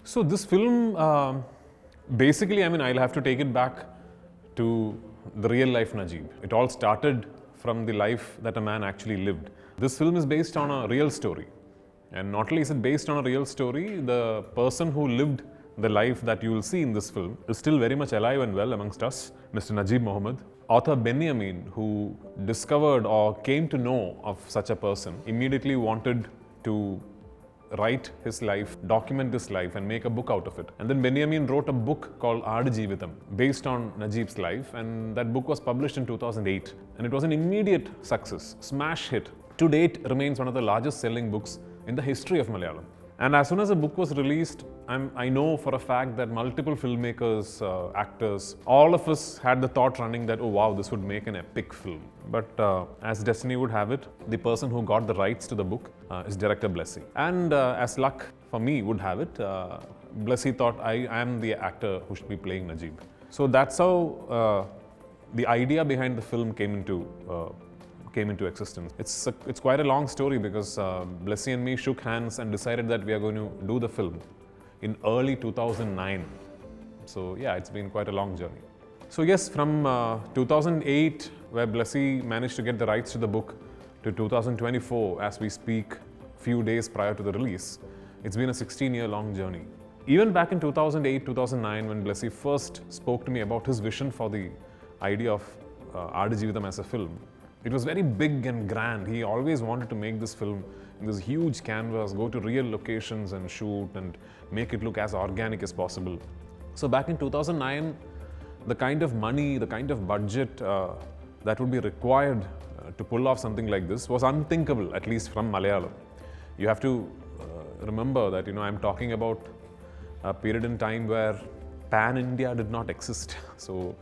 So this film, basically, I mean, I'll have to take it back to the real life Najib. It all started from the life that a man actually lived. This film is based on a real story. And not only is it based on a real story, the person who lived the life that you will see in this film is still very much alive and well amongst us, Mr. Najib Mohammed. Author Benjamin, who discovered or came to know of such a person, immediately wanted to write his life, document his life, and make a book out of it. And then Benjamin wrote a book called Aadjeevitam based on Najib's life, and that book was published in 2008. And it was an immediate success, smash hit. To date, remains one of the largest selling books in the history of Malayalam. And as soon as the book was released, I know for a fact that multiple filmmakers, actors, all of us had the thought running that, oh wow, this would make an epic film. But as destiny would have it, the person who got the rights to the book is director Blessy. And as luck for me would have it, Blessy thought I am the actor who should be playing Najib. So that's how the idea behind the film came into existence. It's quite a long story because Blessy and me shook hands and decided that we are going to do the film in early 2009. So yeah, it's been quite a long journey. So yes, from 2008, where Blessy managed to get the rights to the book, to 2024, as we speak, few days prior to the release, it's been a 16-year-long journey. Even back in 2008, 2009, when Blessy first spoke to me about his vision for the idea of Aadjeevitam as a film, it was very big and grand. He always wanted to make this film in this huge canvas, go to real locations and shoot and make it look as organic as possible. So back in 2009, the kind of money, the kind of budget that would be required to pull off something like this was unthinkable, at least from Malayalam. You have to remember that, I'm talking about a period in time where Pan-India did not exist. So,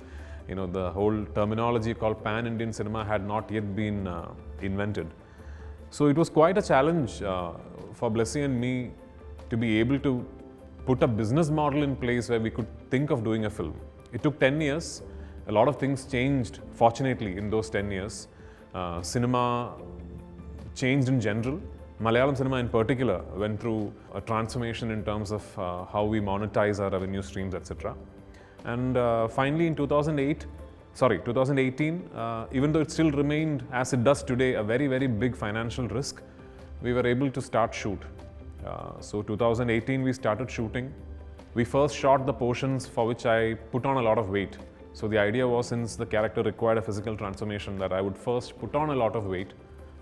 the whole terminology called Pan-Indian cinema had not yet been invented. So it was quite a challenge for Blessy and me to be able to put a business model in place where we could think of doing a film. It took 10 years. A lot of things changed, fortunately, in those 10 years. Cinema changed in general. Malayalam cinema in particular went through a transformation in terms of how we monetize our revenue streams, etc. And finally in 2018, even though it still remained, as it does today, a very, very big financial risk, we were able to start shoot. So 2018 we started shooting. We first shot the portions for which I put on a lot of weight. So the idea was, since the character required a physical transformation, that I would first put on a lot of weight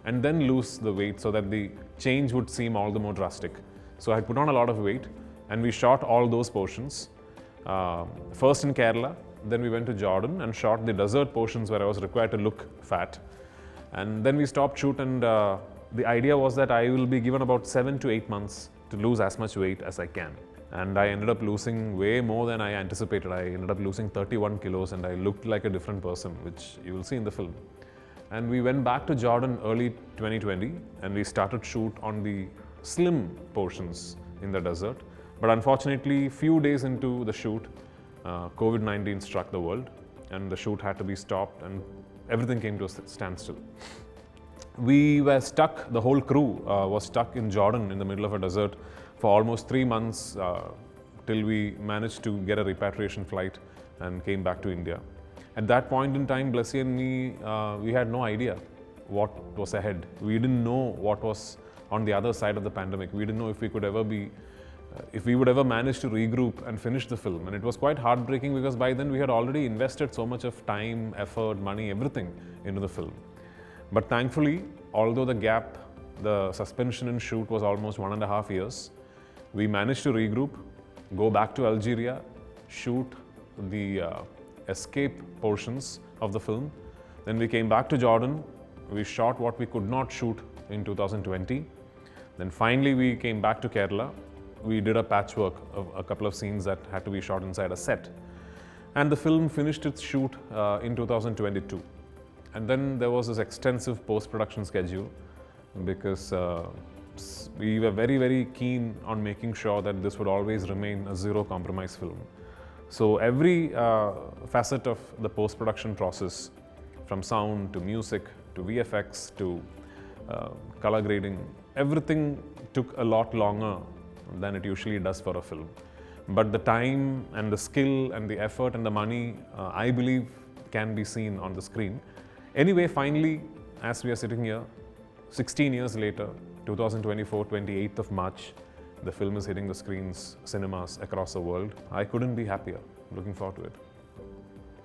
and then lose the weight so that the change would seem all the more drastic. So I put on a lot of weight and we shot all those portions. First in Kerala, then we went to Jordan and shot the desert portions where I was required to look fat. And then we stopped shoot, and the idea was that I will be given about 7 to 8 months to lose as much weight as I can. And I ended up losing way more than I anticipated. I ended up losing 31 kilos and I looked like a different person, which you will see in the film. And we went back to Jordan early 2020 and we started shoot on the slim portions in the desert. But unfortunately, few days into the shoot, COVID-19 struck the world and the shoot had to be stopped and everything came to a standstill. We were stuck, the whole crew was stuck in Jordan in the middle of a desert for almost 3 months till we managed to get a repatriation flight and came back to India. At that point in time, Blessy and me, we had no idea what was ahead. We didn't know what was on the other side of the pandemic. We didn't know if we could ever be if we would ever manage to regroup and finish the film. And it was quite heartbreaking because by then we had already invested so much of time, effort, money, everything into the film. But thankfully, although the suspension in shoot was almost 1.5 years, we managed to regroup, go back to Algeria, shoot the escape portions of the film. Then we came back to Jordan. We shot what we could not shoot in 2020. Then finally we came back to Kerala. We did a patchwork of a couple of scenes that had to be shot inside a set. And the film finished its shoot in 2022. And then there was this extensive post-production schedule because we were very, very keen on making sure that this would always remain a zero-compromise film. So every facet of the post-production process, from sound to music to VFX to color grading, everything took a lot longer than it usually does for a film. But the time and the skill and the effort and the money, I believe, can be seen on the screen. Anyway, finally, as we are sitting here, 16 years later, 2024, 28th of March, the film is hitting the screens, cinemas across the world. I couldn't be happier. Looking forward to it.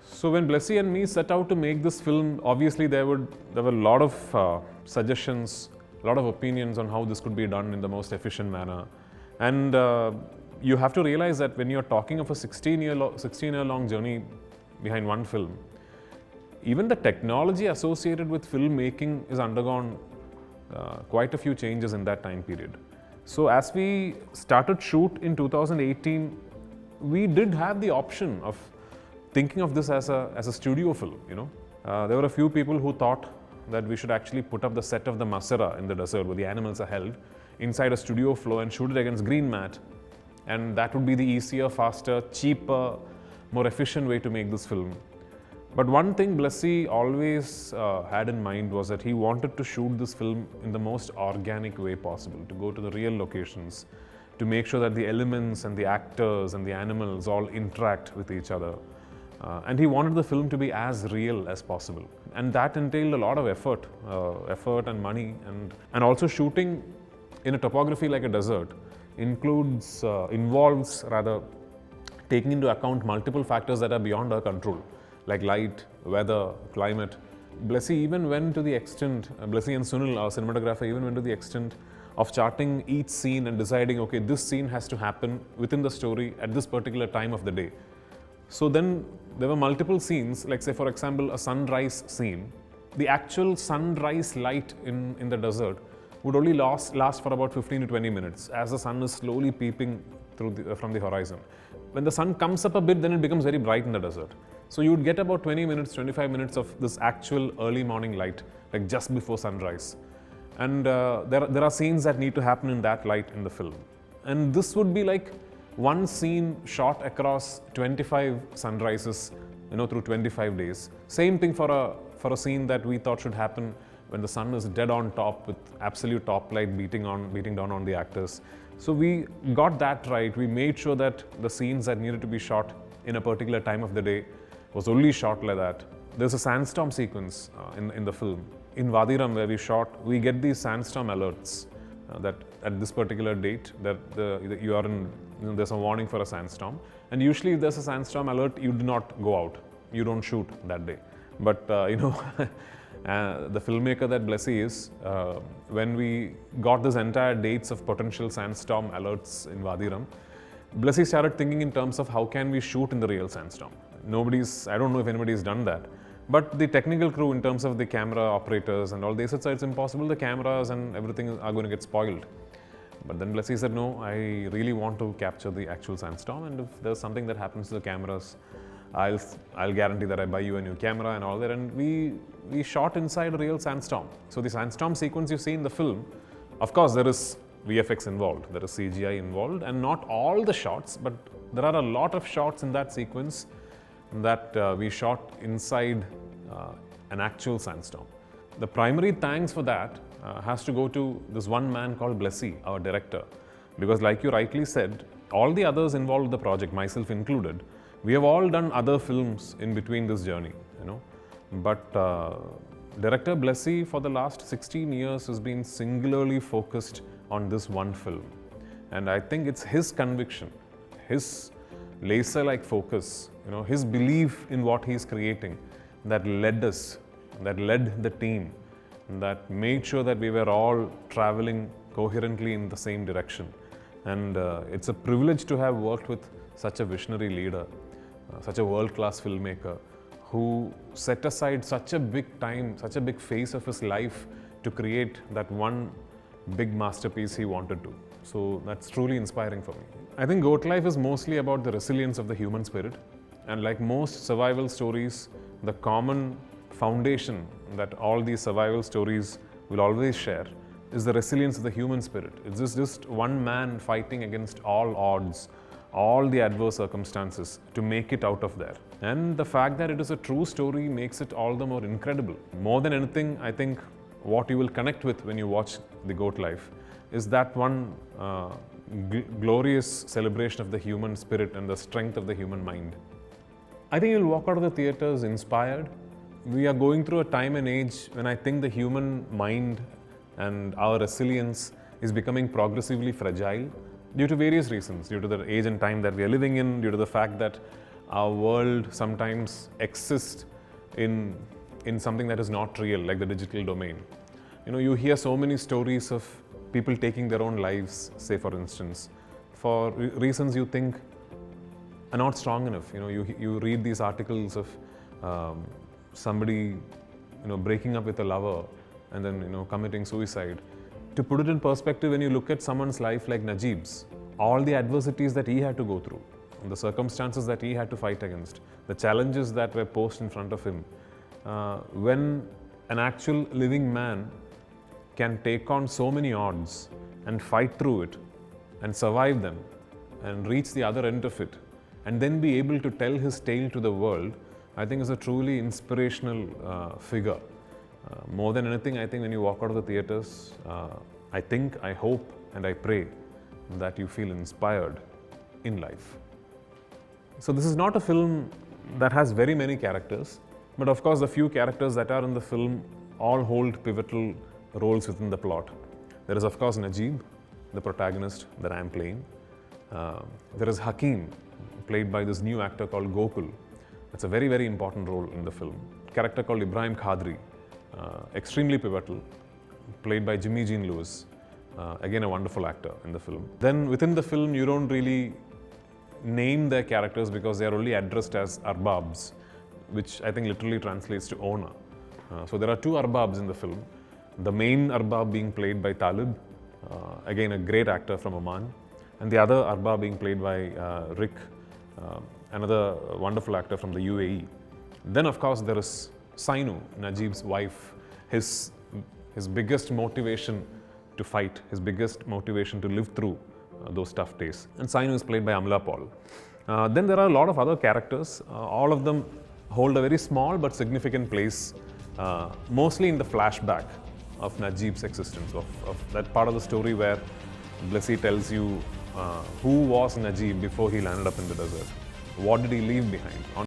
So when Blessy and me set out to make this film, obviously there were a lot of suggestions, a lot of opinions on how this could be done in the most efficient manner. And you have to realize that when you're talking of a 16-year-long journey behind one film, even the technology associated with filmmaking has undergone quite a few changes in that time period. So as we started shoot in 2018, we did have the option of thinking of this as a studio film, you know. There were a few people who thought that we should actually put up the set of the Masera in the desert where the animals are held inside a studio floor and shoot it against green mat. And that would be the easier, faster, cheaper, more efficient way to make this film. But one thing Blessy always had in mind was that he wanted to shoot this film in the most organic way possible, to go to the real locations, to make sure that the elements and the actors and the animals all interact with each other. And he wanted the film to be as real as possible. And that entailed a lot of effort and money. And also shooting in a topography like a desert involves taking into account multiple factors that are beyond our control, like light, weather, climate. Blessy even went to the extent, Blessy and Sunil, our cinematographer, even went to the extent of charting each scene and deciding, okay, this scene has to happen within the story at this particular time of the day. So then there were multiple scenes, like say for example a sunrise scene. The actual sunrise light in the desert would only last for about 15 to 20 minutes as the sun is slowly peeping through from the horizon. When the sun comes up a bit, then it becomes very bright in the desert. So you would get about 20 minutes, 25 minutes of this actual early morning light, like just before sunrise. And there are scenes that need to happen in that light in the film. And this would be like one scene shot across 25 sunrises, you know, through 25 days. Same thing for a scene that we thought should happen when the sun is dead on top with absolute top light beating down on the actors. So we got that right. We made sure that the scenes that needed to be shot in a particular time of the day was only shot like that. There's a sandstorm sequence in the film. In Vadiram where we shot, we get these sandstorm alerts that at this particular date that you are in, you know, there's a warning for a sandstorm. And usually if there's a sandstorm alert, you do not go out. You don't shoot that day. But you know, the filmmaker that Blessy is, when we got this entire dates of potential sandstorm alerts in Vadiram, Blessy started thinking in terms of how can we shoot in the real sandstorm. I don't know if anybody's done that. But the technical crew in terms of the camera operators and all, they said, it's impossible, the cameras and everything are going to get spoiled. But then Blessy said, no, I really want to capture the actual sandstorm, and if there's something that happens to the cameras, I'll guarantee that I buy you a new camera and all that. And we shot inside a real sandstorm. So the sandstorm sequence you see in the film, of course there is VFX involved, there is CGI involved, and not all the shots, but there are a lot of shots in that sequence that we shot inside an actual sandstorm. The primary thanks for that has to go to this one man called Blessy, our director. Because like you rightly said, all the others involved in the project, myself included, we have all done other films in between this journey, you know. But director Blessy for the last 16 years has been singularly focused on this one film. And I think it's his conviction, his laser-like focus, you know, his belief in what he's creating that led the team, that made sure that we were all traveling coherently in the same direction. And it's a privilege to have worked with such a visionary leader, such a world-class filmmaker who set aside such a big time, such a big phase of his life to create that one big masterpiece he wanted to. So that's truly inspiring for me. I think Goat Life is mostly about the resilience of the human spirit. And like most survival stories, the common foundation that all these survival stories will always share is the resilience of the human spirit. It's just one man fighting against all odds, all the adverse circumstances to make it out of there. And the fact that it is a true story makes it all the more incredible. More than anything, I think what you will connect with when you watch The Goat Life is that one glorious celebration of the human spirit and the strength of the human mind. I think you'll walk out of the theatres inspired. We are going through a time and age when I think the human mind and our resilience is becoming progressively fragile due to various reasons, due to the age and time that we are living in, due to the fact that our world sometimes exists in something that is not real, like the digital domain. You hear so many stories of people taking their own lives, say for instance, for reasons you think are not strong enough. You read these articles of somebody breaking up with a lover and then committing suicide. To put it in perspective, when you look at someone's life like Najib's, all the adversities that he had to go through, the circumstances that he had to fight against, the challenges that were posed in front of him, when an actual living man can take on so many odds and fight through it and survive them and reach the other end of it and then be able to tell his tale to the world, I think is a truly inspirational figure. More than anything, I think when you walk out of the theatres, I hope and I pray that you feel inspired in life. So this is not a film that has very many characters, but of course the few characters that are in the film all hold pivotal roles within the plot. There is of course Najib, the protagonist that I am playing. There is Hakim, played by this new actor called Gokul. That's a very, very important role in the film. A character called Ibrahim Khadri, extremely pivotal, played by Jimmy Jean Lewis, again a wonderful actor in the film. Then within the film you don't really name their characters because they are only addressed as arbabs, which I think literally translates to owner. So there are two arbabs in the film. The main arbab being played by Talib, again a great actor from Oman, and the other arbab being played by Rick, another wonderful actor from the UAE. Then of course there is Sainu, Najib's wife, his biggest motivation to fight, his biggest motivation to live through those tough days. And Sainu is played by Amla Paul. Then there are a lot of other characters. All of them hold a very small but significant place, mostly in the flashback of Najib's existence, of that part of the story where Blessy tells you who was Najib before he landed up in the desert. What did he leave behind?